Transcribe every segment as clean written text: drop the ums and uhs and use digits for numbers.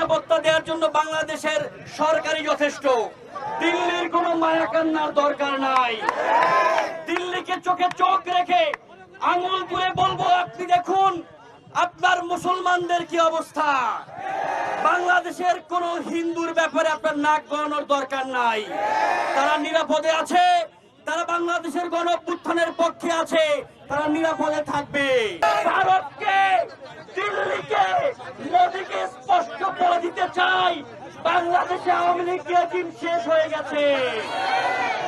নিরাপত্তা দেওয়ার জন্য বাংলাদেশের সরকারই যথেষ্ট। দিল্লির কোনো মায়া কান্নার দরকার নাই। দিল্লিকে চোখে চোখ রেখে আঙুল তুলে বলবো, আপনি দেখুন আপনার মুসলমানদের কি অবস্থা। বাংলাদেশের কোন হিন্দুর ব্যাপারে আপনার নাক গলানোর দরকার নাই। তারা নিরাপদে আছে, তারা বাংলাদেশের গণঅভ্যুত্থানের পক্ষে আছে, তারা নিরাপদে থাকবে। ভারতকে, দিল্লিকে, মোদীকে স্পষ্ট বলে দিতে চাই, বাংলাদেশে আওয়ামী লীগ রেজিম শেষ হয়ে গেছে।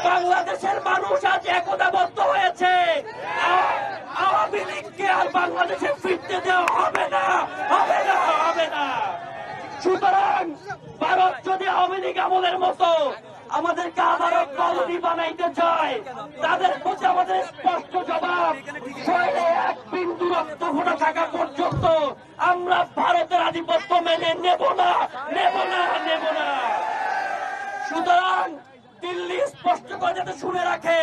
বাংলাদেশের মানুষ আজ একতাবদ্ধ হয়েছে। আওয়ামী লীগকে আর বাংলাদেশে ফিরতে দেওয়া হবে না, হবে না, হবে না। সুতরাং ভারত যদি আওয়ামী লীগ আমলের মতো আমাদেরকে আবারও কলোনি বানাইতে চায়, তাদের প্রতি আমাদের স্পষ্ট জবাব, শরীরে এক বিন্দু রক্ত ফোটা থাকা পর্যন্ত আমরা ভারতের আধিপত্য মেনে নেব না, নেব না, নেব না। সুতরাং দিল্লি স্পষ্ট করে যাতে শুনে রাখে,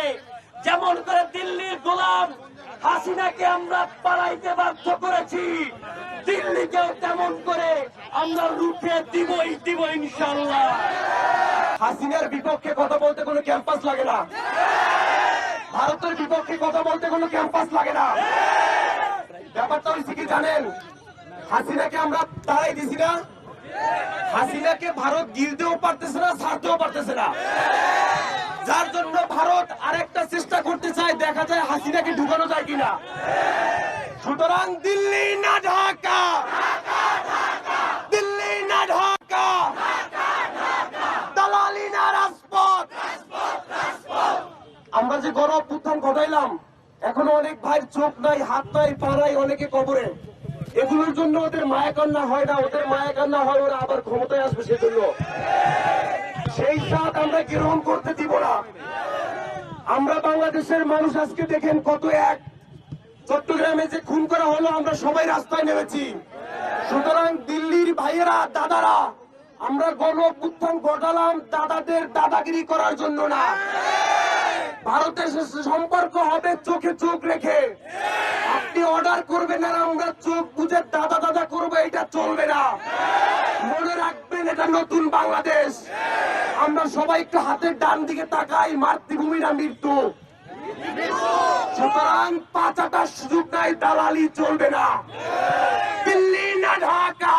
যেমন করে দিল্লির গোলাম হাসিনাকে আমরা পালাইতে বাধ্য করেছি, দিল্লিকেও তেমন করে আমরা রুখে দিবই দিব ইনশাআল্লাহ। হাসিনার বিপক্ষে কথা বলতে কোনো ক্যাম্পাস লাগে না, ভারতের বিপক্ষে কথা বলতে কোনো ক্যাম্পাস লাগে না। ব্যাপারটা হচ্ছে কি জানেন, হাসিনাকে আমরা তাড়াই দিছি না, হাসিনাকে ভারত গিলতেও পারতেছে না, ছাড়তেও পারতেছে না। যার জন্য ভারত আরেকটা চেষ্টা করতে চায়, দেখা যায় হাসিনাকে ঢুকানো যায় কিনা। সুতরাং দিল্লি না ঢাকা, দিল্লি না ঢাকা, দালালি না রাজপথ। আমরা যে গণঅভ্যুত্থান ঘটাইলাম, এখনো অনেক ভাইয়ের চোখ নাই, হাত নাই, পা নাই, অনেকে কবরে। এগুলোর জন্য ওদের মায়া কান্না হয় না, ওদের মায়া কান্না হয় ওরা আবার ক্ষমতায় আসবে সেজন্য। সেই সাথ আমরা গ্রহণ করতে দিব না। আমরা বাংলাদেশের মানুষ আজকে দেখেন কত এক। চট্টগ্রামে যে খুন করা হলো, আমরা সবাই রাস্তায় নেমেছি। সুতরাং দিল্লির ভাইয়েরা, দাদারা, আমরা গণঅভ্যুত্থান ঘটালাম দাদাদের দাদাগিরি করার জন্য না। ভারতের সাথে সম্পর্ক হবে চোখে চোখ রেখে। আপনি অর্ডার করবেন আর আমরা চোখ বুঝে দাদা দাদা করবো, এটা চলবে না। মনে রাখবেন, এটা নতুন বাংলাদেশ। আমরা সবাই একটু হাতের ডান দিকে তাকাই, মাতৃভূমি না মৃত্যু। সুতরাং পাঁচাটার সুযোগ নাই, দালালি চলবে না। দিল্লি না ঢাকা।